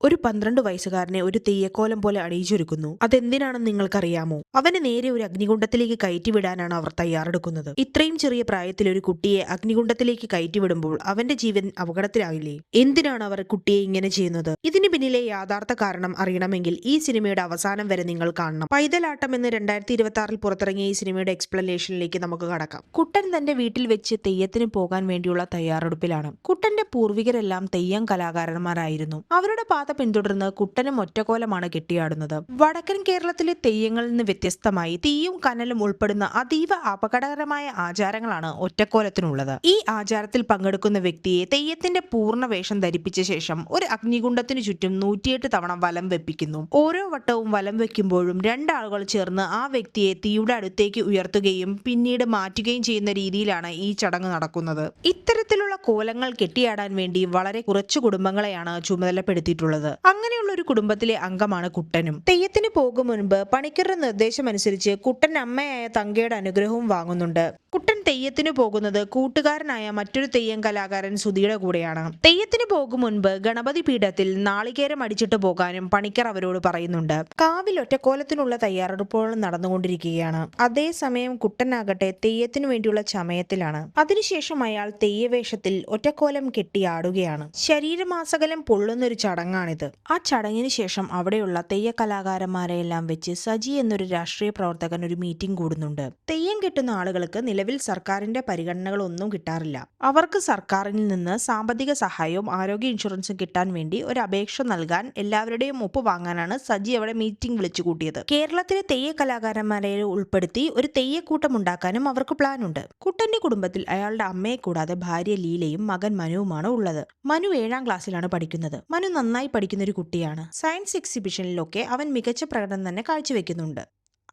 ഒരു 12 വയസ്സുകാരനെ ഒരു തെയ്യക്കോലം പോലെ അണിയിച്ചൊരുക്കുന്നു. അതെന്തിനാണെന്ന് നിങ്ങൾക്കറിയാമോ? അവനെ നേരെ ഒരു അഗ്നികുണ്ഡത്തിലേക്ക് കയറ്റിവിടാനാണ് അവർ തയ്യാറെടുക്കുന്നത്. ഇത്രയും ചെറിയ പ്രായത്തിൽ ഒരു കുട്ടിയെ അഗ്നികുണ്ഡത്തിലേക്ക് കയറ്റിവിടുമ്പോൾ അവന്റെ ജീവൻ അപകടത്തിലാകില്ലേ? എന്തിനാണ് അവർ കുട്ടിയെ ഇങ്ങനെ ചെയ്യുന്നത്? ഇതിന് പിന്നിലെ യഥാർത്ഥ കാരണം അറിയണമെങ്കിൽ ഈ സിനിമയുടെ അവസാനം വരെ നിങ്ങൾ കാണണം. പൈതലാട്ടം എന്ന് 2026 പുറത്തിറങ്ങിയ ഈ സിനിമയുടെ എക്സ്പ്ലനേഷനിലേക്ക് നമുക്ക് കടക്കാം. കുട്ടൻ തന്റെ വീട്ടിൽ വെച്ച് തെയ്യത്തിന് പോകാൻ വേണ്ടിയുള്ള തയ്യാറെടുപ്പിലാണ്. കുട്ടന്റെ പൂർവികരെല്ലാം തെയ്യം കലാകാരന്മാരായിരുന്നു. അവരുടെ പാത പിന്തുടർന്ന് കുട്ടനും ഒറ്റക്കോലമാണ് കെട്ടിയാടുന്നത്. വടക്കൻ കേരളത്തിലെ തെയ്യങ്ങളിൽ നിന്ന് വ്യത്യസ്തമായി തീയും കനലും ഉൾപ്പെടുന്ന അതീവ അപകടകരമായ ആചാരങ്ങളാണ് ഒറ്റക്കോലത്തിനുള്ളത്. ഈ ആചാരത്തിൽ പങ്കെടുക്കുന്ന വ്യക്തിയെ തെയ്യത്തിന്റെ പൂർണ്ണ വേഷം ധരിപ്പിച്ച ശേഷം ഒരു അഗ്നികുണ്ഡത്തിനു ചുറ്റും 108 തവണ വലം വെപ്പിക്കുന്നു. ഓരോ വട്ടവും വലം വെക്കുമ്പോഴും രണ്ടാളുകൾ ചേർന്ന് ആ വ്യക്തിയെ തീയുടെ അടുത്തേക്ക് ഉയർത്തുകയും പിന്നീട് മാറ്റുകയും ചെയ്യുന്ന രീതിയിലാണ് ഈ ചടങ്ങ് നടക്കുന്നത്. ഇത്തരത്തിലുള്ള കോലങ്ങൾ കെട്ടിയാടാൻ വേണ്ടി വളരെ കുറച്ചു കുടുംബങ്ങളെയാണ് ചുമതലപ്പെടുത്തിയിട്ടുള്ളത്. അങ്ങനെയുള്ള ഒരു കുടുംബത്തിലെ അംഗമാണ് കുട്ടനും. തെയ്യത്തിന് പോകും മുൻപ് പണിക്കരുടെ നിർദ്ദേശമനുസരിച്ച് കുട്ടൻ അമ്മയായ തങ്കയുടെ അനുഗ്രഹവും വാങ്ങുന്നുണ്ട്. കുട്ടൻ തെയ്യത്തിന് പോകുന്നത് കൂട്ടുകാരനായ മറ്റൊരു തെയ്യം കലാകാരൻ സുധിയുടെ കൂടെയാണ്. തെയ്യത്തിന് പോകും മുൻപ് ഗണപതി പീഠത്തിൽ നാളികേരം അടിച്ചിട്ട് പോകാനും പണിക്കർ അവരോട് പറയുന്നുണ്ട്. കാവിൽ ഒറ്റക്കോലത്തിനുള്ള തയ്യാറെടുപ്പുകൾ നടന്നുകൊണ്ടിരിക്കുകയാണ്. അതേസമയം കുട്ടനാകട്ടെ തെയ്യത്തിനു വേണ്ടിയുള്ള ചമയത്തിലാണ്. അതിനുശേഷം അയാൾ തെയ്യവേഷത്തിൽ ഒറ്റക്കോലം കെട്ടിയാടുകയാണ്. ശരീരമാസകലം പൊള്ളുന്നൊരു ചടങ്ങാണിത്. ആ ചടങ്ങിന് ശേഷം അവിടെയുള്ള തെയ്യ കലാകാരന്മാരെയെല്ലാം വെച്ച് സജി എന്നൊരു രാഷ്ട്രീയ പ്രവർത്തകൻ ഒരു മീറ്റിംഗ് കൂടുന്നുണ്ട്. തെയ്യം കെട്ടുന്ന ആളുകൾക്ക് നിലവിൽ സർക്കാരിന്റെ പരിഗണനകളൊന്നും കിട്ടാറില്ല. അവർക്ക് സർക്കാരിൽ നിന്ന് സാമ്പത്തിക സഹായവും ആരോഗ്യ ഇൻഷുറൻസും കിട്ടാൻ വേണ്ടി ഒരു അപേക്ഷ നൽകാൻ എല്ലാവരുടെയും ഒപ്പ് വാങ്ങാനാണ് സജി അവിടെ മീറ്റിംഗ് വിളിച്ചു കൂട്ടിയത്. കേരളത്തിലെ തെയ്യ കലാകാരന്മാരെ ഉൾപ്പെടുത്തി ഒരു തെയ്യക്കൂട്ടം ഉണ്ടാക്കാനും അവർക്ക് പ്ലാനുണ്ട്. കുട്ടന്റെ കുടുംബത്തിൽ അയാളുടെ അമ്മയെ കൂടാതെ ഭാര്യ ലീലയും മകൻ മനുവുമാണ് ഉള്ളത്. മനു 7ാം ക്ലാസ്സിലാണ് പഠിക്കുന്നത്. മനു നന്നായി പഠിക്കുന്ന ഒരു കുട്ടിയാണ്. സയൻസ് എക്സിബിഷനിലൊക്കെ അവൻ മികച്ച പ്രകടനം തന്നെ കാഴ്ചവെക്കുന്നുണ്ട്.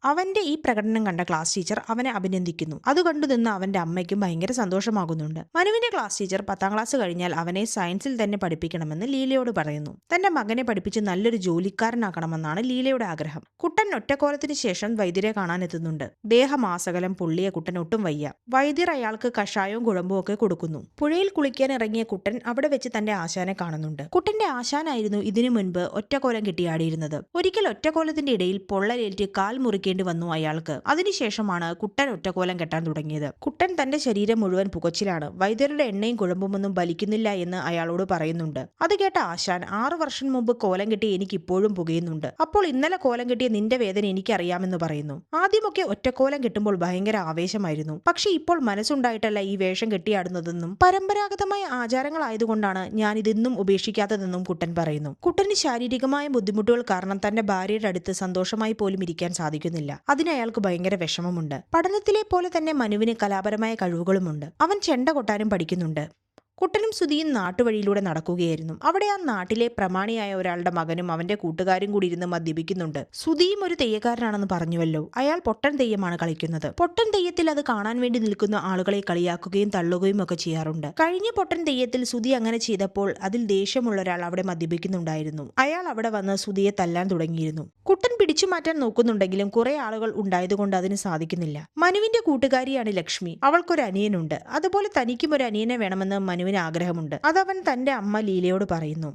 അവന്റെ ഈ പ്രകടനം കണ്ട ക്ലാസ് ടീച്ചർ അവനെ അഭിനന്ദിക്കുന്നു. അത് കണ്ടു നിന്ന് അവന്റെ അമ്മയ്ക്കും ഭയങ്കര സന്തോഷമാകുന്നുണ്ട്. മനുവിന്റെ ക്ലാസ് ടീച്ചർ 10ാം ക്ലാസ് കഴിഞ്ഞാൽ അവനെ സയൻസിൽ തന്നെ പഠിപ്പിക്കണമെന്ന് ലീലയോട് പറയുന്നു. തന്റെ മകനെ പഠിപ്പിച്ച് നല്ലൊരു ജോലിക്കാരനാക്കണമെന്നാണ് ലീലയുടെ ആഗ്രഹം. കുട്ടൻ ഒറ്റക്കോലത്തിന് ശേഷം വൈദ്യരെ കാണാനെത്തുന്നുണ്ട്. ദേഹമാസകലം പൊള്ളിയ കുട്ടൻ ഒട്ടും വയ്യ. വൈദ്യർ അയാൾക്ക് കഷായവും കുഴമ്പും ഒക്കെ കൊടുക്കുന്നു. പുഴയിൽ കുളിക്കാൻ ഇറങ്ങിയ കുട്ടൻ അവിടെ വെച്ച് തന്റെ ആശാനെ കാണുന്നുണ്ട്. കുട്ടന്റെ ആശാനായിരുന്നു ഇതിനു മുൻപ് ഒറ്റക്കോലം കെട്ടിയാടിയിരുന്നത്. ഒരിക്കൽ ഒറ്റക്കോലത്തിന്റെ ഇടയിൽ പൊള്ളലേറ്റ് കാൽ മുറിക്കേണ്ടി വന്നു അയാൾക്ക്. അതിനുശേഷമാണ് കുട്ടൻ ഒറ്റക്കോലം കെട്ടാൻ തുടങ്ങിയത്. കുട്ടൻ തന്റെ ശരീരം മുഴുവൻ പുകച്ചിലാണ്. വൈദ്യരുടെ എണ്ണയും കുഴമ്പുമൊന്നും ബലിക്കുന്നില്ല എന്ന് അയാളോട് പറയുന്നുണ്ട്. അത് കേട്ട ആശാൻ 6 വർഷം മുമ്പ് കോലം കെട്ടി എനിക്ക് ഇപ്പോഴും പുകയുന്നുണ്ട്. അപ്പോൾ ഇന്നലെ കോലം കെട്ടിയ നിന്റെ വേദന എനിക്കറിയാമെന്ന് പറയുന്നു. ആദ്യമൊക്കെ ഒറ്റക്കോലം കെട്ടുമ്പോൾ ഭയങ്കര ആവേശമായിരുന്നു. പക്ഷെ ഇപ്പോൾ മനസ്സുണ്ടായിട്ടല്ല ഈ വേഷം കെട്ടിയാടുന്നതെന്നും പരമ്പരാഗതമായ ആചാരങ്ങളായതുകൊണ്ടാണ് ഞാൻ ഇതെന്നും ഉപേക്ഷിക്കാത്തതെന്നും കുട്ടൻ പറയുന്നു. കുട്ടന് ശാരീരികമായ ബുദ്ധിമുട്ടുകൾ കാരണം തന്റെ ഭാര്യയുടെ അടുത്ത് സന്തോഷമായി പോലും ഇരിക്കാൻ സാധിക്കുന്നില്ല. അതിന് അയാൾക്ക് ഭയങ്കര വിഷമമുണ്ട്. പഠനത്തിലെ പോലെ തന്നെ മനുവിന് കലാപരമായ കഴിവുകളുമുണ്ട്. അവൻ ചെണ്ട കൊട്ടാനും പഠിക്കുന്നുണ്ട്. കുട്ടനും സുധിയും നാട്ടുവഴിയിലൂടെ നടക്കുകയായിരുന്നു. അവിടെ ആ നാട്ടിലെ പ്രമാണിയായ ഒരാളുടെ മകനും അവന്റെ കൂട്ടുകാരും കൂടി ഇരുന്ന് മദ്യപിക്കുന്നുണ്ട്. സുധിയും ഒരു തെയ്യക്കാരനാണെന്ന് പറഞ്ഞുവല്ലോ. അയാൾ പൊട്ടൻ തെയ്യമാണ് കളിക്കുന്നത്. പൊട്ടൻ തെയ്യത്തിൽ അത് കാണാൻ വേണ്ടി നിൽക്കുന്ന ആളുകളെ കളിയാക്കുകയും തള്ളുകയും ഒക്കെ ചെയ്യാറുണ്ട്. കഴിഞ്ഞ പൊട്ടൻ തെയ്യത്തിൽ സുധി അങ്ങനെ ചെയ്തപ്പോൾ അതിൽ ദേഷ്യമുള്ള ഒരാൾ അവിടെ മദ്യപിക്കുന്നുണ്ടായിരുന്നു. അയാൾ അവിടെ വന്ന് സുധിയെ തല്ലാൻ തുടങ്ങിയിരുന്നു. കുട്ടൻ പിടിച്ചു മാറ്റാൻ നോക്കുന്നുണ്ടെങ്കിലും കുറെ ആളുകൾ ഉണ്ടായതുകൊണ്ട് അതിന് സാധിക്കുന്നില്ല. മനുവിന്റെ കൂട്ടുകാരിയാണ് ലക്ഷ്മി. അവൾക്കൊരു അനിയനുണ്ട്. അതുപോലെ തനിക്കും ഒരു അനിയനെ വേണമെന്ന് മനുവിന് ആഗ്രഹമുണ്ട്. അതവൻ തന്റെ അമ്മ ലീലയോട് പറയുന്നു.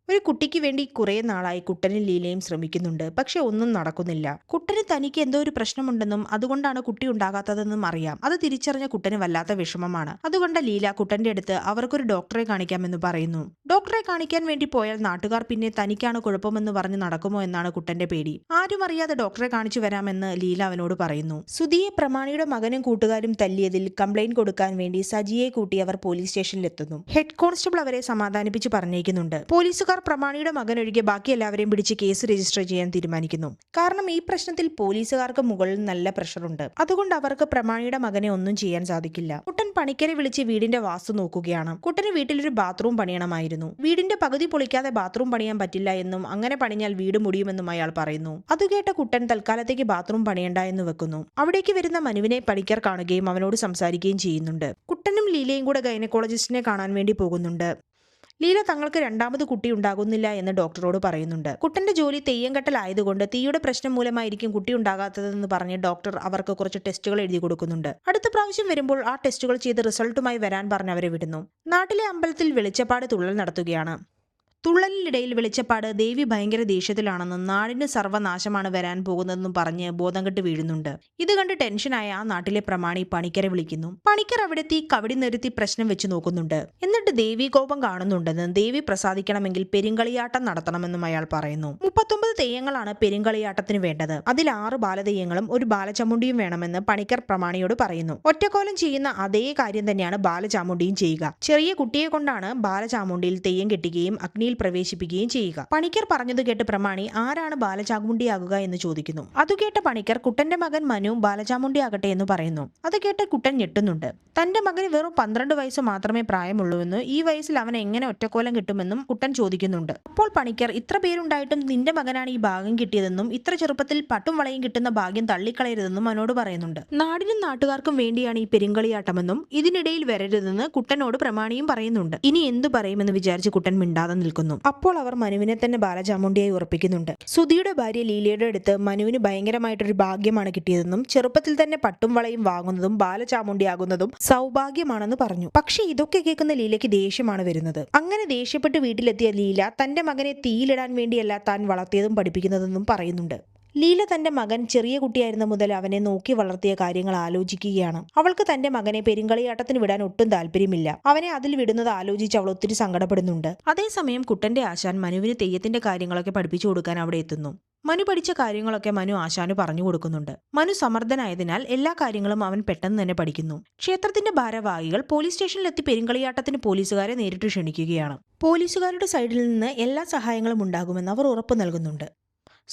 ഒരു കുട്ടിക്ക് വേണ്ടി കുറെ നാളായി കുട്ടനും ലീലയും ശ്രമിക്കുന്നുണ്ട്. പക്ഷെ ഒന്നും നടക്കുന്നില്ല. കുട്ടന് തനിക്ക് എന്തോ ഒരു പ്രശ്നമുണ്ടെന്നും അതുകൊണ്ടാണ് കുട്ടി ഉണ്ടാകാത്തതെന്നും അറിയാം. അത് തിരിച്ചറിഞ്ഞ കുട്ടന് വല്ലാത്ത വിഷമമാണ്. അതുകൊണ്ട് ലീല കുട്ടന്റെ അടുത്ത് അവർക്കൊരു ഡോക്ടറെ കാണിക്കാമെന്ന് പറയുന്നു. ഡോക്ടറെ കാണിക്കാൻ വേണ്ടി പോയാൽ നാട്ടുകാർ പിന്നെ തനിക്കാണ് കുഴപ്പമെന്ന് പറഞ്ഞ് നടക്കുമോ എന്നാണ് കുട്ടന്റെ പേടി. ആരും അറിയാതെ ഡോക്ടറെ കാണിച്ചു വരാമെന്ന് ലീല അവനോട് പറയുന്നു. സുധിയെ പ്രമാണിയുടെ മകനും കൂട്ടുകാരും തല്ലിയതിൽ കംപ്ലൈന്റ് കൊടുക്കാൻ വേണ്ടി സജിയെ കൂട്ടി അവർ പോലീസ് സ്റ്റേഷനിലെത്തുന്നു. ഹെഡ് കോൺസ്റ്റബിൾ അവരെ സമാധാനിപ്പിച്ച് പറഞ്ഞേക്കുന്നുണ്ട്. പോലീസുകാർ പ്രമാണിയുടെ മകൻ ഒഴികെ ബാക്കി എല്ലാവരെയും പിടിച്ച് കേസ് രജിസ്റ്റർ ചെയ്യാൻ തീരുമാനിക്കുന്നു. കാരണം ഈ പ്രശ്നത്തിൽ പോലീസുകാർക്ക് മുകളിൽ നല്ല പ്രഷറുണ്ട്. അതുകൊണ്ട് അവർക്ക് പ്രമാണിയുടെ മകനെ ഒന്നും ചെയ്യാൻ സാധിക്കില്ല. കുട്ടൻ പണിക്കരെ വിളിച്ച് വീടിന്റെ വാസ്തു നോക്കുകയാണ്. കുട്ടന് വീട്ടിലൊരു ബാത്റൂം പണിയണമായിരുന്നു. വീടിന്റെ പകുതി പൊളിക്കാതെ ബാത്റൂം പണിയാൻ പറ്റില്ല എന്നും അങ്ങനെ പണിഞ്ഞാൽ വീട് മുടിയുമെന്നും അയാൾ പറയുന്നു. അതുകേട്ട കുട്ടൻ തൽക്കാലത്തേക്ക് ബാത്റൂം പണിയണ്ട എന്ന് വെക്കുന്നു. അവിടേക്ക് വരുന്ന മനുവിനെ പണിക്കർ കാണുകയും അവനോട് സംസാരിക്കുകയും ചെയ്യുന്നുണ്ട്. കുട്ടനും ലീലയും കൂടെ ഗൈനക്കോളജിസ്റ്റിനെ കാണാൻ വേണ്ടി പോകുന്നുണ്ട്. ലീല തങ്ങൾക്ക് രണ്ടാമത് കുട്ടി ഉണ്ടാകുന്നില്ല എന്ന് ഡോക്ടറോട് പറയുന്നുണ്ട്. കുട്ടന്റെ ജോലി തെയ്യം കെട്ടലായതുകൊണ്ട് തീയുടെ പ്രശ്നം മൂലമായിരിക്കും കുട്ടി ഉണ്ടാകാത്തതെന്ന് പറഞ്ഞ് ഡോക്ടർ അവർക്ക് കുറച്ച് ടെസ്റ്റുകൾ എഴുതി കൊടുക്കുന്നുണ്ട്. അടുത്ത പ്രാവശ്യം വരുമ്പോൾ ആ ടെസ്റ്റുകൾ ചെയ്ത് റിസൾട്ടുമായി വരാൻ പറഞ്ഞ് അവരെ വിടുന്നു. നാട്ടിലെ അമ്പലത്തിൽ വെളിച്ചപ്പാട് തുള്ളൽ നടത്തുകയാണ്. തുള്ളലിനിടയിൽ വെളിച്ചപ്പാട് ദേവി ഭയങ്കര ദേഷ്യത്തിലാണെന്നും നാടിന് സർവ്വനാശമാണ് വരാൻ പോകുന്നതെന്നും പറഞ്ഞ് ബോധം കെട്ട് വീഴുന്നുണ്ട്. ഇത് കണ്ട് ടെൻഷനായ ആ നാട്ടിലെ പ്രമാണി പണിക്കരെ വിളിക്കുന്നു. പണിക്കർ അവിടെത്തി കവടി നിരത്തി പ്രശ്നം വെച്ച് നോക്കുന്നുണ്ട്. എന്നിട്ട് ദേവി കോപം കാണുന്നുണ്ടെന്നും ദേവി പ്രസാദിക്കണമെങ്കിൽ പെരുങ്കളിയാട്ടം നടത്തണമെന്നും അയാൾ പറയുന്നു. 39 തെയ്യങ്ങളാണ് പെരുങ്കളിയാട്ടത്തിന് വേണ്ടത്. അതിൽ 6 ബാലതെയ്യങ്ങളും ഒരു ബാലചാമുണ്ടിയും വേണമെന്ന് പണിക്കർ പ്രമാണിയോട് പറയുന്നു. ഒറ്റക്കോലം ചെയ്യുന്ന അതേ കാര്യം തന്നെയാണ് ബാലചാമുണ്ടിയും ചെയ്യുക. ചെറിയ കുട്ടിയെ കൊണ്ടാണ് ബാലചാമുണ്ടിയിൽ തെയ്യം കെട്ടുകയും അഗ്നിയിൽ പ്രവേശിപ്പിക്കുകയും ചെയ്യുക. പണിക്കർ പറഞ്ഞത് കേട്ട് പ്രമാണി ആരാണ് ബാലചാമുണ്ടിയാകുക എന്ന് ചോദിക്കുന്നു. അത് കേട്ട പണിക്കർ കുട്ടന്റെ മകൻ മനു ബാലചാമുണ്ടിയാകട്ടെ എന്ന് പറയുന്നു. അത് കേട്ട് കുട്ടൻ ഞെട്ടുന്നുണ്ട്. തന്റെ മകന് വെറും 12 വയസ്സ് മാത്രമേ പ്രായമുള്ളൂവെന്നും ഈ വയസ്സിൽ അവൻ എങ്ങനെ ഒറ്റക്കോലം കിട്ടുമെന്നും കുട്ടൻ ചോദിക്കുന്നുണ്ട്. അപ്പോൾ പണിക്കർ ഇത്ര പേരുണ്ടായിട്ടും നിന്റെ മകനാണ് ഈ ഭാഗ്യം കിട്ടിയതെന്നും ഇത്ര ചെറുപ്പത്തിൽ പട്ടും വളയും കിട്ടുന്ന ഭാഗ്യം തള്ളിക്കളയരുതെന്നും അവനോട് പറയുന്നുണ്ട്. നാടിനും നാട്ടുകാർക്കും വേണ്ടിയാണ് ഈ പെരുങ്കളിയാട്ടമെന്നും ഇതിനിടയിൽ വരരുതെന്ന് കുട്ടനോട് പ്രമാണിയും പറയുന്നുണ്ട്. ഇനി എന്തു പറയുമെന്ന് വിചാരിച്ച് കുട്ടൻ മിണ്ടാതെ നിൽക്കുന്നു. അപ്പോൾ അവർ മനുവിനെ തന്നെ ബാലചാമുണ്ടിയായി ഉറപ്പിക്കുന്നുണ്ട്. സുധിയുടെ ഭാര്യ ലീലയുടെ അടുത്ത് മനുവിന് ഭയങ്കരമായിട്ടൊരു ഭാഗ്യമാണ് കിട്ടിയതെന്നും ചെറുപ്പത്തിൽ തന്നെ പട്ടും വളയും വാങ്ങുന്നതും ബാലചാമുണ്ടിയാകുന്നതും സൗഭാഗ്യമാണെന്ന് പറഞ്ഞു. പക്ഷെ ഇതൊക്കെ കേൾക്കുന്ന ലീലയ്ക്ക് ദേഷ്യമാണ് വരുന്നത്. അങ്ങനെ ദേഷ്യപ്പെട്ട് വീട്ടിലെത്തിയ ലീല തന്റെ മകനെ തീയിലിടാൻ വേണ്ടിയല്ല താൻ വളർത്തിയതും പഠിപ്പിക്കുന്നതെന്നും പറയുന്നുണ്ട്. ലീല തന്റെ മകൻ ചെറിയ കുട്ടിയായിരുന്ന മുതൽ അവനെ നോക്കി വളർത്തിയ കാര്യങ്ങൾ ആലോചിക്കുകയാണ്. അവൾക്ക് തന്റെ മകനെ പെരുങ്കളിയാട്ടത്തിന് വിടാൻ ഒട്ടും താല്പര്യമില്ല. അവനെ അതിൽ വിടുന്നത് ആലോചിച്ച് അവൾ ഒത്തിരി സങ്കടപ്പെടുന്നുണ്ട്. അതേസമയം കുട്ടന്റെ ആശാൻ മനുവിന് തെയ്യത്തിന്റെ കാര്യങ്ങളൊക്കെ പഠിപ്പിച്ചു കൊടുക്കാൻ അവിടെ എത്തുന്നു. മനു പഠിച്ച കാര്യങ്ങളൊക്കെ മനു ആശാനു പറഞ്ഞു കൊടുക്കുന്നുണ്ട്. മനു സമർത്ഥനായതിനാൽ എല്ലാ കാര്യങ്ങളും അവൻ പെട്ടെന്ന് തന്നെ പഠിക്കുന്നു. ക്ഷേത്രത്തിന്റെ ഭാരവാഹികൾ പോലീസ് സ്റ്റേഷനിലെത്തി പെരുങ്കളിയാട്ടത്തിന് പോലീസുകാരെ നേരിട്ട് ക്ഷണിക്കുകയാണ്. പോലീസുകാരുടെ സൈഡിൽ നിന്ന് എല്ലാ സഹായങ്ങളും ഉണ്ടാകുമെന്ന് അവർ ഉറപ്പു നൽകുന്നുണ്ട്.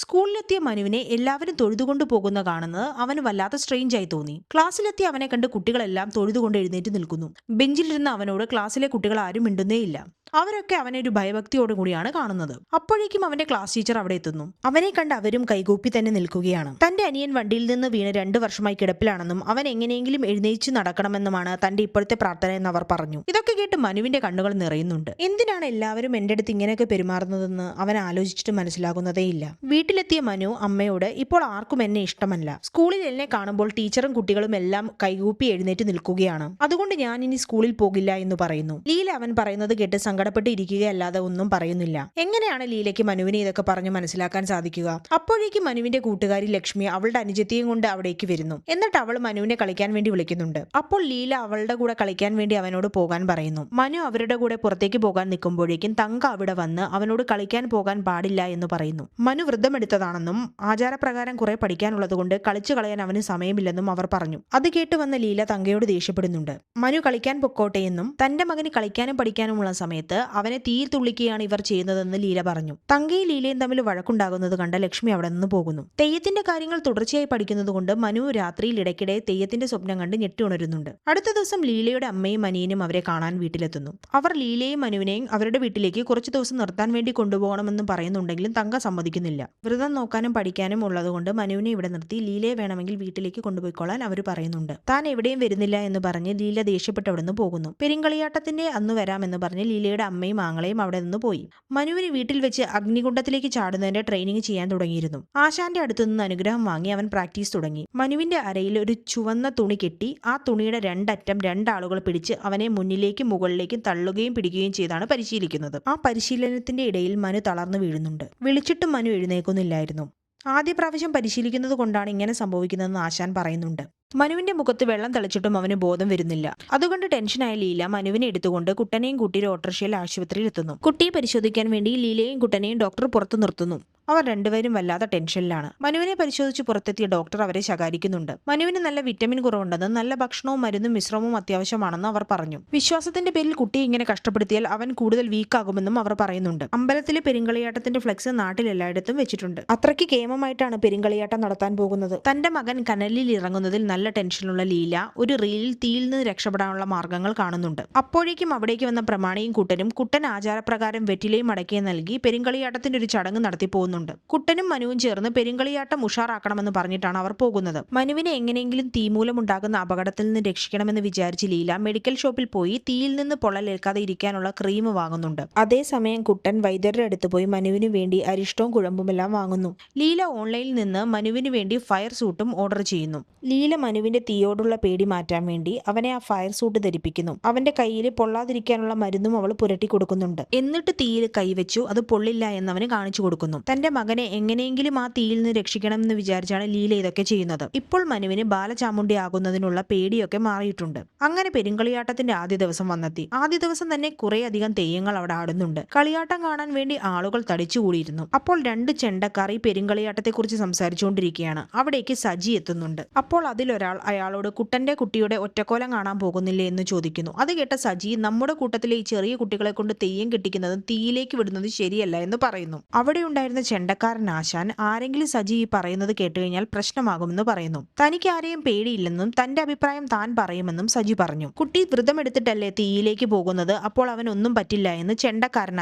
സ്കൂളിലെത്തിയ മനുവിനെ എല്ലാവരും തൊഴുതുകൊണ്ടു പോകുന്ന കാണുന്നത് അവന് വല്ലാത്ത സ്ട്രെയിഞ്ചായി തോന്നി. ക്ലാസ്സിലെത്തിയ അവനെ കണ്ട് കുട്ടികളെല്ലാം തൊഴുതുകൊണ്ട് എഴുന്നേറ്റ് നിൽക്കുന്നു. ബെഞ്ചിലിരുന്ന അവനോട് ക്ലാസ്സിലെ കുട്ടികൾ ആരും മിണ്ടുന്നേയില്ല. അവരൊക്കെ അവനെ ഒരു ഭയഭക്തിയോടുകൂടിയാണ് കാണുന്നത്. അപ്പോഴേക്കും അവന്റെ ക്ലാസ് ടീച്ചർ അവിടെ എത്തുന്നു. അവനെ കണ്ട് അവരും കൈകൂപ്പി തന്നെ നിൽക്കുകയാണ്. തന്റെ അനിയൻ വണ്ടിയിൽ നിന്ന് വീണ് 2 വർഷമായി കിടപ്പിലാണെന്നും അവൻ എങ്ങനെയെങ്കിലും എഴുന്നേച്ചു നടക്കണമെന്നുമാണ് തന്റെ ഇപ്പോഴത്തെ പ്രാർത്ഥന എന്ന് അവർ പറഞ്ഞു. ഇതൊക്കെ കേട്ട് മനുവിന്റെ കണ്ണുകൾ നിറയുന്നുണ്ട്. എന്തിനാണ് എല്ലാവരും എന്റെ അടുത്ത് ഇങ്ങനെയൊക്കെ പെരുമാറുന്നതെന്ന് അവൻ ആലോചിച്ചിട്ട് മനസ്സിലാകുന്നതേയില്ല. വീട്ടിലെത്തിയ മനു അമ്മയോട് ഇപ്പോൾ ആർക്കും എന്നെ ഇഷ്ടമല്ല. സ്കൂളിൽ എന്നെ കാണുമ്പോൾ ടീച്ചറും കുട്ടികളും എല്ലാം കൈകൂപ്പി എഴുന്നേറ്റ് നിൽക്കുകയാണ്. അതുകൊണ്ട് ഞാൻ ഇനി സ്കൂളിൽ പോകില്ല എന്ന് പറയുന്നു. ലീല അവൻ പറയുന്നത് കേട്ട് സങ്കടപ്പെട്ട് ഇരിക്കുകയല്ലാതെ ഒന്നും പറയുന്നില്ല. എങ്ങനെയാണ് ലീലയ്ക്ക് മനുവിനെ ഇതൊക്കെ പറഞ്ഞു മനസ്സിലാക്കാൻ സാധിക്കുക? അപ്പോഴേക്കും മനുവിന്റെ കൂട്ടുകാരി ലക്ഷ്മി അവളുടെ അനുജത്തിയും കൊണ്ട് അവിടേക്ക് വരുന്നു. എന്നിട്ട് അവൾ മനുവിനെ കളിക്കാൻ വേണ്ടി വിളിക്കുന്നുണ്ട്. അപ്പോൾ ലീല അവളുടെ കൂടെ കളിക്കാൻ വേണ്ടി അവനോട് പോകാൻ പറയുന്നു. മനു അവരുടെ കൂടെ പുറത്തേക്ക് പോകാൻ നിൽക്കുമ്പോഴേക്കും തങ്ക അവിടെ വന്ന് അവനോട് കളിക്കാൻ പോകാൻ പാടില്ല എന്ന് പറയുന്നു. മനു വ്രതമെടുത്തതാണെന്നും ആചാരപ്രകാരം കുറെ പഠിക്കാനുള്ളതുകൊണ്ട് കളിച്ചു കളയാൻ അവന് സമയമില്ലെന്നും അവർ പറഞ്ഞു. അത് കേട്ട് വന്ന ലീല തങ്കയോട് ദേഷ്യപ്പെടുന്നുണ്ട്. മനു കളിക്കാൻ പൊക്കോട്ടെ എന്നും തന്റെ മകന് കളിക്കാനും പഠിക്കാനുമുള്ള സമയത്ത് അവനെ തീയിൽ തുള്ളിക്കുകയാണ് ഇവർ ചെയ്യുന്നതെന്ന് ലീല പറഞ്ഞു. തങ്കയും ലീലയും തമ്മിൽ വഴക്കുണ്ടാകുന്നത് കണ്ട ലക്ഷ്മി അവിടെ നിന്ന് പോകുന്നു. തെയ്യത്തിന്റെ കാര്യങ്ങൾ തുടർച്ചയായി പഠിക്കുന്നത് കൊണ്ട് മനു രാത്രിയിൽ ഇടയ്ക്കിടെ തെയ്യത്തിന്റെ സ്വപ്നം കണ്ട് ഞെട്ടിയുണരുന്നുണ്ട്. അടുത്ത ദിവസം ലീലയുടെ അമ്മയും അനിയനും അവരെ കാണാൻ വീട്ടിലെത്തുന്നു. അവർ ലീലയും മനുവിനെയും അവരുടെ വീട്ടിലേക്ക് കുറച്ചു ദിവസം നിർത്താൻ വേണ്ടി കൊണ്ടുപോകണമെന്ന് പറയുന്നുണ്ടെങ്കിലും തങ്ക സമ്മതിക്കുന്നില്ല. വ്രതം നോക്കാനും പഠിക്കാനും ഉള്ളതുകൊണ്ട് മനുവിനെ ഇവിടെ നിർത്തി ലീലയെ വേണമെങ്കിൽ വീട്ടിലേക്ക് കൊണ്ടുപോയിക്കൊള്ളാൻ അവർ പറയുന്നുണ്ട്. താൻ എവിടെയും വരുന്നില്ല എന്ന് പറഞ്ഞ് ലീല ദേഷ്യപ്പെട്ട് അവിടെ നിന്ന് പോകുന്നു. പെരുങ്കളിയാട്ടത്തിന്റെ അന്ന് വരാമെന്ന് പറഞ്ഞ് ലീലയുടെ അമ്മയും ആങ്ങളെയും അവിടെ നിന്ന് പോയി. മനുവിന് വീട്ടിൽ വെച്ച് അഗ്നികുണ്ഡത്തിലേക്ക് ചാടുന്നതിന്റെ ട്രെയിനിങ് ചെയ്യാൻ തുടങ്ങിയിരുന്നു. ആശാന്റെ അടുത്തുനിന്ന് അനുഗ്രഹം വാങ്ങി അവൻ പ്രാക്ടീസ് തുടങ്ങി. മനുവിന്റെ അരയിൽ ഒരു ചുവന്ന തുണി കെട്ടി ആ തുണിയുടെ 2 അറ്റം 2 ആളുകൾ പിടിച്ച് അവനെ മുന്നിലേക്കും മുകളിലേക്കും തള്ളുകയും പിടിക്കുകയും ചെയ്താണ് പരിശീലിക്കുന്നത്. ആ പരിശീലനത്തിന്റെ ഇടയിൽ മനു തളർന്നു വീഴുന്നുണ്ട്. വിളിച്ചിട്ടും മനു എഴുന്നേൽക്കുന്നില്ലായിരുന്നു. ആദ്യ പ്രാവശ്യം പരിശീലിക്കുന്നത് കൊണ്ടാണ് ഇങ്ങനെ സംഭവിക്കുന്നതെന്ന് ആശാൻ പറയുന്നുണ്ട്. മനുവിന്റെ മുഖത്ത് വെള്ളം തളിച്ചിട്ടും അവന് ബോധം വരുന്നില്ല. അതുകൊണ്ട് ടെൻഷനായ ലീല മനുവിനെ എടുത്തുകൊണ്ട് കുട്ടനെയും കൂട്ടി ഓട്ടോറിക്ഷയിൽ ആശുപത്രിയിൽ എത്തുന്നു. കുട്ടിയെ പരിശോധിക്കാൻ വേണ്ടി ലീലയും കുട്ടനെയും ഡോക്ടർ പുറത്തു നിർത്തുന്നു. അവർ രണ്ടുപേരും വല്ലാത്ത ടെൻഷനിലാണ്. മനുവിനെ പരിശോധിച്ച് പുറത്തെത്തിയ ഡോക്ടർ അവരെ ശകാരിക്കുന്നുണ്ട്. മനുവിന് നല്ല വിറ്റമിൻ കുറവുണ്ടെന്ന്, നല്ല ഭക്ഷണവും മരുന്നും വിശ്രമവും അത്യാവശ്യമാണെന്ന് അവർ പറഞ്ഞു. വിശ്വാസത്തിന്റെ പേരിൽ കുട്ടിയെ ഇങ്ങനെ കഷ്ടപ്പെടുത്തിയാൽ അവൻ കൂടുതൽ വീക്കാകുമെന്നും അവർ പറയുന്നുണ്ട്. അമ്പലത്തിലെ പെരുങ്കളിയാട്ടത്തിന്റെ ഫ്ലെക്സ് നാട്ടിൽ എല്ലായിടത്തും വെച്ചിട്ടുണ്ട്. അത്രയ്ക്ക് കേമമായിട്ടാണ് പെരുങ്കളിയാട്ടം നടത്താൻ പോകുന്നത്. തന്റെ മകൻ കനലിൽ ഇറങ്ങുന്നതിൽ നല്ല ടെൻഷനുള്ള ലീല ഒരു റീലിൽ തീയിൽ നിന്ന് രക്ഷപ്പെടാനുള്ള മാർഗങ്ങൾ കാണുന്നുണ്ട്. അപ്പോഴേക്കും അവിടേക്ക് വന്ന പ്രമാണിയും കൂട്ടനും കുട്ടൻ ആചാരപ്രകാരം വെറ്റിലയും അടക്കയും നൽകി പെരുങ്കളിയാട്ടത്തിന്റെ ഒരു ചടങ്ങ് നടത്തിപ്പോകുന്നു പോകുന്നുണ്ട്. കുട്ടനും മനുവും ചേർന്ന് പെരുങ്കളിയാട്ടം ഉഷാറാക്കണമെന്ന് പറഞ്ഞിട്ടാണ് അവർ പോകുന്നത്. മനുവിനെ എങ്ങനെയെങ്കിലും തീമൂലമുണ്ടാകുന്ന അപകടത്തിൽ നിന്ന് രക്ഷിക്കണമെന്ന് വിചാരിച്ച് ലീല മെഡിക്കൽ ഷോപ്പിൽ പോയി തീയിൽ നിന്ന് പൊള്ളലേൽക്കാതെ ഇരിക്കാനുള്ള ക്രീം വാങ്ങുന്നുണ്ട്. അതേസമയം കുട്ടൻ വൈദ്യരുടെ അടുത്ത് പോയി മനുവിന് വേണ്ടി അരിഷ്ടവും കുഴമ്പുമെല്ലാം വാങ്ങുന്നു. ലീല ഓൺലൈനിൽ നിന്ന് മനുവിന് വേണ്ടി ഫയർ സൂട്ടും ഓർഡർ ചെയ്യുന്നു. ലീല മനുവിന്റെ തീയോടുള്ള പേടി മാറ്റാൻ വേണ്ടി അവനെ ആ ഫയർ സൂട്ട് ധരിപ്പിക്കുന്നു. അവന്റെ കയ്യിൽ പൊള്ളാതിരിക്കാനുള്ള മരുന്നും അവൾ പുരട്ടി കൊടുക്കുന്നുണ്ട്. എന്നിട്ട് തീയിൽ കൈവച്ചു അത് പൊള്ളില്ല എന്നവന് കാണിച്ചു കൊടുക്കുന്നു. തന്റെ മകനെ എങ്ങനെയെങ്കിലും ആ തീയിൽ നിന്ന് രക്ഷിക്കണമെന്ന് വിചാരിച്ചാണ് ലീല ഇതൊക്കെ ചെയ്യുന്നത്. ഇപ്പോൾ മനുവിന് ബാലചാമുണ്ഡി ആകുന്നതിനുള്ള പേടിയൊക്കെ മാറിയിട്ടുണ്ട്. അങ്ങനെ പെരുങ്കളിയാട്ടത്തിന്റെ ആദ്യ ദിവസം വന്നെത്തി. ആദ്യ ദിവസം തന്നെ കുറെ അധികം തെയ്യങ്ങൾ അവിടെ ആടുന്നുണ്ട്. കളിയാട്ടം കാണാൻ വേണ്ടി ആളുകൾ തടിച്ചുകൂടിയിരുന്നു. അപ്പോൾ രണ്ട് ചെണ്ടക്കാർ ഈ പെരുങ്കളിയാട്ടത്തെക്കുറിച്ച് സംസാരിച്ചുകൊണ്ടിരിക്കുകയാണ്. അവിടേക്ക് സജി എത്തുന്നുണ്ട്. അപ്പോൾ അതിലൊരാൾ അയാളോട് കുട്ടന്റെ കുട്ടിയുടെ ഒറ്റക്കോലം കാണാൻ പോകുന്നില്ലേ എന്ന് ചോദിക്കുന്നു. അത് കേട്ട സജി നമ്മുടെ കൂട്ടത്തിലെ ഈ ചെറിയ കുട്ടികളെ കൊണ്ട് തെയ്യം കെട്ടിക്കുന്നതും തീയിലേക്ക് വിടുന്നത് ശരിയല്ല എന്ന് പറയുന്നു. അവിടെ ഉണ്ടായിരുന്ന ചെണ്ടക്കാരൻ ആശാൻ ആരെങ്കിലും സജി ഈ പറയുന്നത് കേട്ടുകഴിഞ്ഞാൽ പ്രശ്നമാകുമെന്ന് പറയുന്നു. തനിക്ക് ആരെയും പേടിയില്ലെന്നും തന്റെ അഭിപ്രായം താൻ പറയുമെന്നും സജി പറഞ്ഞു. കുട്ടി വ്രതമെടുത്തിട്ടല്ലേ തീയിലേക്ക് പോകുന്നത്, അപ്പോൾ അവൻ ഒന്നും പറ്റില്ല എന്ന് ചെണ്ടക്കാരൻ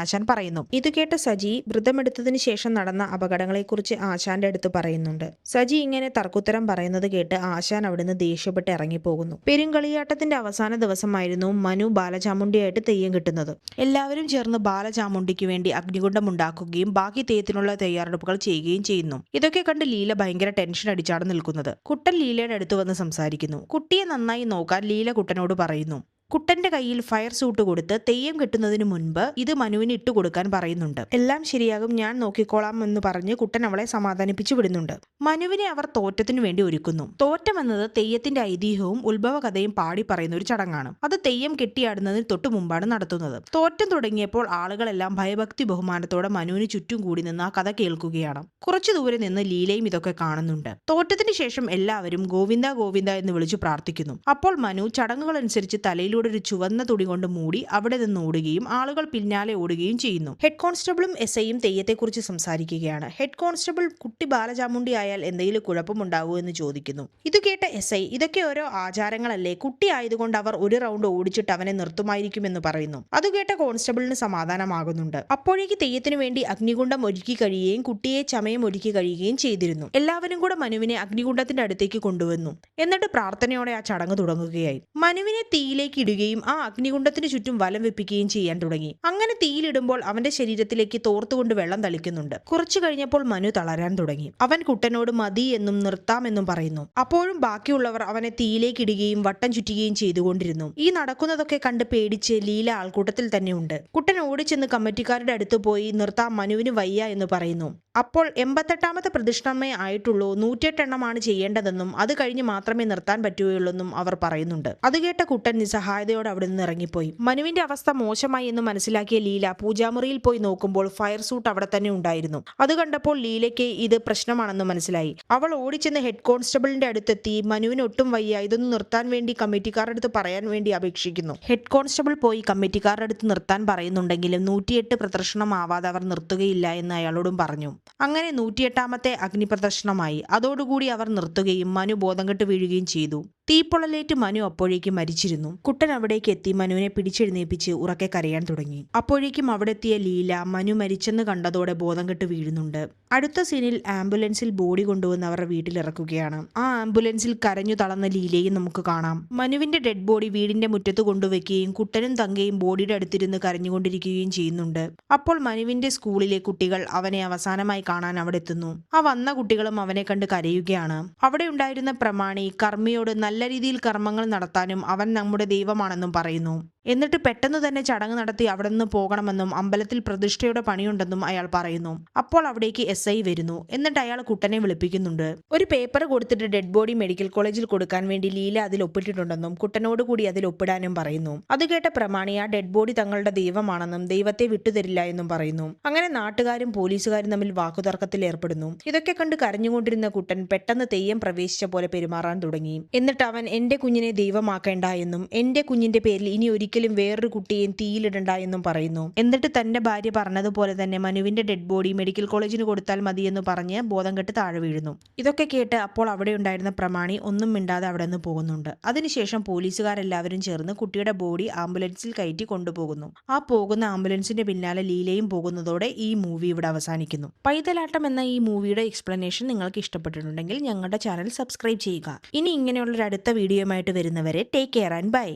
ആശാൻ പറയുന്നു. ഇത് കേട്ട സജി വ്രതമെടുത്തതിന് ശേഷം നടന്ന അപകടങ്ങളെക്കുറിച്ച് ആശാന്റെ അടുത്ത് പറയുന്നുണ്ട്. സജി ഇങ്ങനെ തർക്കുത്തരം പറയുന്നത് കേട്ട് ആശാൻ അവിടുന്ന് ദേഷ്യപ്പെട്ട് ഇറങ്ങിപ്പോകുന്നു. പെരുങ്കളിയാട്ടത്തിന്റെ അവസാന ദിവസമായിരുന്നു മനു ബാലചാമുണ്ടിയായിട്ട് തെയ്യം കിട്ടുന്നത്. എല്ലാവരും ചേർന്ന് ബാലചാമുണ്ടിക്ക് വേണ്ടി അഗ്നികുണ്ഡം ഉണ്ടാക്കുകയും ബാക്കി തെയ്യത്തിനുള്ള തയ്യാറെടുപ്പുകൾ ചെയ്യുകയും ചെയ്യുന്നു. ഇതൊക്കെ കണ്ട് ലീല ഭയങ്കര ടെൻഷൻ അടിച്ചാണ് നിൽക്കുന്നത്. കുട്ടൻ ലീലയുടെ അടുത്ത് വന്ന് സംസാരിക്കുന്നു. കുട്ടിയെ നന്നായി നോക്കാൻ ലീല കുട്ടനോട് പറയുന്നു. കുട്ടന്റെ കയ്യിൽ ഫയർ സൂട്ട് കൊടുത്ത് തെയ്യം കെട്ടുന്നതിന് മുൻപ് ഇത് മനുവിന് ഇട്ടുകൊടുക്കാൻ പറയുന്നുണ്ട്. എല്ലാം ശരിയാകും, ഞാൻ നോക്കിക്കോളാം എന്ന് പറഞ്ഞ് കുട്ടൻ അവളെ സമാധാനിപ്പിച്ചു വിടുന്നുണ്ട്. മനുവിനെ അവർ തോറ്റത്തിനു വേണ്ടി ഒരുക്കുന്നു. തോറ്റം എന്നത് തെയ്യത്തിന്റെ ഐതിഹ്യവും ഉത്ഭവകഥയും പാടി പറയുന്ന ഒരു ചടങ്ങാണ്. അത് തെയ്യം കെട്ടിയാടുന്നതിന് തൊട്ടു മുമ്പാണ് നടത്തുന്നത്. തോറ്റം തുടങ്ങിയപ്പോൾ ആളുകളെല്ലാം ഭയഭക്തി ബഹുമാനത്തോടെ മനുവിന് ചുറ്റും കൂടി നിന്ന് ആ കഥ കേൾക്കുകയാണ്. കുറച്ചു ദൂരെ നിന്ന് ലീലയും ഇതൊക്കെ കാണുന്നുണ്ട്. തോറ്റത്തിന് ശേഷം എല്ലാവരും ഗോവിന്ദ ഗോവിന്ദ എന്ന് വിളിച്ചു പ്രാർത്ഥിക്കുന്നു. അപ്പോൾ മനു ചടങ്ങുകൾ അനുസരിച്ച് തലയിലൂടെ ഒരു ചുവന്ന തുണി കൊണ്ട് മൂടി അവിടെ നിന്ന് ഓടുകയും ആളുകൾ പിന്നാലെ ഓടുകയും ചെയ്യുന്നു. ഹെഡ് കോൺസ്റ്റബിളും എസ് ഐയും തെയ്യത്തെക്കുറിച്ച് സംസാരിക്കുകയാണ്. ഹെഡ് കോൺസ്റ്റബിൾ കുട്ടി ബാലചാമുണ്ടി ആയാൽ എന്തെങ്കിലും കുഴപ്പമുണ്ടാകുമോ എന്ന് ചോദിക്കുന്നു. ഇത് കേട്ട എസ് ഐ ഇതൊക്കെ ഓരോ ആചാരങ്ങളല്ലേ, കുട്ടി ആയതുകൊണ്ട് അവർ ഒരു റൗണ്ട് ഓടിച്ചിട്ട് അവനെ നിർത്തുമായിരിക്കുമെന്ന് പറയുന്നു. അത് കേട്ട കോൺസ്റ്റബിളിന് സമാധാനമാകുന്നുണ്ട്. അപ്പോഴേക്ക് തെയ്യത്തിനു വേണ്ടി അഗ്നികുണ്ഡം ഒരുക്കി കഴിയുകയും കുട്ടിയെ ചമയം ഒരുക്കി കഴിയുകയും ചെയ്തിരുന്നു. എല്ലാവരും കൂടെ മനുവിനെ അഗ്നികുണ്ഡത്തിന്റെ അടുത്തേക്ക് കൊണ്ടുവന്നു. എന്നിട്ട് പ്രാർത്ഥനയോടെ ആ ചടങ്ങ് തുടങ്ങുകയായി. മനുവിനെ തീയിലേക്ക് ഇടുകയും ആ അഗ്നികുണ്ഡത്തിന് ചുറ്റും വലം വെപ്പിക്കുകയും ചെയ്യാൻ തുടങ്ങി. അങ്ങനെ തീയിലിടുമ്പോൾ അവന്റെ ശരീരത്തിലേക്ക് തോർത്തുകൊണ്ട് വെള്ളം തളിക്കുന്നുണ്ട്. കുറച്ചു കഴിഞ്ഞപ്പോൾ മനു തളരാൻ തുടങ്ങി. അവൻ കുട്ടനോട് മതി എന്നും നിർത്താമെന്നും പറയുന്നു. അപ്പോഴും ബാക്കിയുള്ളവർ അവനെ തീയിലേക്ക് ഇടുകയും വട്ടം ചുറ്റുകയും ചെയ്തുകൊണ്ടിരുന്നു. ഈ നടക്കുന്നതൊക്കെ കണ്ട് പേടിച്ച് ലീല ആൾക്കൂട്ടത്തിൽ തന്നെ ഉണ്ട്. കുട്ടൻ ഓടിച്ചെന്ന് കമ്മിറ്റിക്കാരുടെ അടുത്ത് പോയി നിർത്താം, മനുവിന് വയ്യ എന്ന് പറയുന്നു. അപ്പോൾ 88ാമത്തെ പ്രദക്ഷിണമേ ആയിട്ടുള്ളൂ, 108 എണ്ണമാണ് ചെയ്യേണ്ടതെന്നും അത് കഴിഞ്ഞ് മാത്രമേ നിർത്താൻ പറ്റുകയുള്ളൂന്നും അവർ പറയുന്നുണ്ട്. അത് കേട്ട കുട്ടൻ നിസ്സഹായതയോടെ അവിടെ നിന്ന് ഇറങ്ങിപ്പോയി. മനുവിന്റെ അവസ്ഥ മോശമായി എന്ന് മനസ്സിലാക്കിയ ലീല പൂജാമുറിയിൽ പോയി നോക്കുമ്പോൾ ഫയർ സൂട്ട് അവിടെ തന്നെ ഉണ്ടായിരുന്നു. അത് കണ്ടപ്പോൾ ലീലയ്ക്ക് ഇത് പ്രശ്നമാണെന്ന് മനസ്സിലായി. അവൾ ഓടിച്ചെന്ന് ഹെഡ് കോൺസ്റ്റബിളിന്റെ അടുത്തെത്തി മനുവിന് ഒട്ടും വയ്യ, ഇതൊന്ന് നിർത്താൻ വേണ്ടി കമ്മിറ്റിക്കാരുടെ അടുത്ത് പറയാൻ വേണ്ടി അപേക്ഷിക്കുന്നു. ഹെഡ് കോൺസ്റ്റബിൾ പോയി കമ്മിറ്റിക്കാരുടെ അടുത്ത് നിർത്താൻ പറയുന്നുണ്ടെങ്കിലും 108 പ്രദർശനം ആവാതെ അവർ നിർത്തുകയില്ല എന്ന് അയാളോടും പറഞ്ഞു. അങ്ങനെ 108ാമത്തെ അഗ്നി പ്രദർശനമായി. അതോടുകൂടി അവർ നിർത്തുകയും മനു ബോധം കെട്ട് വീഴുകയും ചെയ്തു. തീപ്പൊള്ളലേറ്റ് മനു അപ്പോഴേക്ക് മരിച്ചിരുന്നു. കുട്ടൻ അവിടേക്ക് എത്തി മനുവിനെ പിടിച്ചെഴുന്നേപ്പിച്ച് ഉറക്കെ കരയാൻ തുടങ്ങി. അപ്പോഴേക്കും അവിടെ എത്തിയ ലീല മനു മരിച്ചെന്ന് കണ്ടതോടെ ബോധം കെട്ട് വീഴുന്നുണ്ട്. അടുത്ത സീനിൽ ആംബുലൻസിൽ ബോഡി കൊണ്ടുവന്ന് അവരുടെ വീട്ടിലിറക്കുകയാണ്. ആ ആംബുലൻസിൽ കരഞ്ഞു തളർന്ന ലീലയും നമുക്ക് കാണാം. മനുവിന്റെ ഡെഡ് ബോഡി വീടിന്റെ മുറ്റത്ത് കൊണ്ടുവയ്ക്കുകയും കുട്ടനും തങ്കയും ബോഡിയുടെ അടുത്തിരുന്ന് കരഞ്ഞുകൊണ്ടിരിക്കുകയും ചെയ്യുന്നുണ്ട്. അപ്പോൾ മനുവിന്റെ സ്കൂളിലെ കുട്ടികൾ അവനെ അവസാനമായി കാണാൻ അവിടെ എത്തുന്നു. ആ വന്ന കുട്ടികളും അവനെ കണ്ട് കരയുകയാണ്. അവിടെ ഉണ്ടായിരുന്ന പ്രമാണി കർമ്മിയോട് നല്ല രീതിയിൽ കർമ്മങ്ങൾ നടത്താനും അവൻ നമ്മുടെ ദൈവമാണെന്നും പറയുന്നു. എന്നിട്ട് പെട്ടെന്ന് തന്നെ ചടങ്ങ് നടത്തി അവിടെ നിന്ന് പോകണമെന്നും അമ്പലത്തിൽ പ്രതിഷ്ഠയുടെ പണിയുണ്ടെന്നും അയാൾ പറയുന്നു. അപ്പോൾ അവിടേക്ക് എസ് ഐ വരുന്നു. എന്നിട്ട് അയാൾ കുട്ടനെ വിളിപ്പിക്കുന്നുണ്ട്. ഒരു പേപ്പർ കൊടുത്തിട്ട് ഡെഡ് ബോഡി മെഡിക്കൽ കോളേജിൽ കൊടുക്കാൻ വേണ്ടി ലീല അതിൽ ഒപ്പിട്ടിട്ടുണ്ടെന്നും കുട്ടനോട് കൂടി അതിൽ ഒപ്പിടാനും പറയുന്നു. അത് കേട്ട പ്രമാണി ആ ഡെഡ് ബോഡി തങ്ങളുടെ ദൈവമാണെന്നും ദൈവത്തെ വിട്ടുതരില്ല എന്നും പറയുന്നു. അങ്ങനെ നാട്ടുകാരും പോലീസുകാരും തമ്മിൽ വാക്കുതർക്കത്തിൽ ഏർപ്പെടുന്നു. ഇതൊക്കെ കണ്ട് കരഞ്ഞുകൊണ്ടിരുന്ന കുട്ടൻ പെട്ടെന്ന് തെയ്യം പ്രവേശിച്ച പോലെ പെരുമാറാൻ തുടങ്ങി. എന്നിട്ട് അവൻ എന്റെ കുഞ്ഞിനെ ദൈവമാക്കേണ്ട എന്നും എന്റെ കുഞ്ഞിന്റെ പേരിൽ ഇനി ഒരിക്കലും ഒരിക്കലും വേറൊരു കുട്ടിയെയും തീയിലിടണ്ട എന്നും പറയുന്നു. എന്നിട്ട് തന്റെ ഭാര്യ പറഞ്ഞതുപോലെ തന്നെ മനുവിന്റെ ഡെഡ് ബോഡി മെഡിക്കൽ കോളേജിന് കൊടുത്താൽ മതിയെന്ന് പറഞ്ഞ് ബോധം കെട്ട് താഴെ വീഴുന്നു. ഇതൊക്കെ കേട്ട് അപ്പോൾ അവിടെ ഉണ്ടായിരുന്ന പ്രമാണി ഒന്നും മിണ്ടാതെ അവിടെ നിന്ന് പോകുന്നുണ്ട്. അതിനുശേഷം പോലീസുകാരെല്ലാവരും ചേർന്ന് കുട്ടിയുടെ ബോഡി ആംബുലൻസിൽ കയറ്റി കൊണ്ടുപോകുന്നു. ആ പോകുന്ന ആംബുലൻസിന്റെ പിന്നാലെ ലീലയും പോകുന്നതോടെ ഈ മൂവി ഇവിടെ അവസാനിക്കുന്നു. പൈതലാട്ടം എന്ന ഈ മൂവിയുടെ എക്സ്പ്ലനേഷൻ നിങ്ങൾക്ക് ഇഷ്ടപ്പെട്ടിട്ടുണ്ടെങ്കിൽ ഞങ്ങളുടെ ചാനൽ സബ്സ്ക്രൈബ് ചെയ്യുക. ഇനി ഇങ്ങനെയുള്ള ഒരു അടുത്ത വീഡിയോയുമായിട്ട് വരുന്നവരെ ടേക്ക് കെയർ ആൻഡ് ബൈ.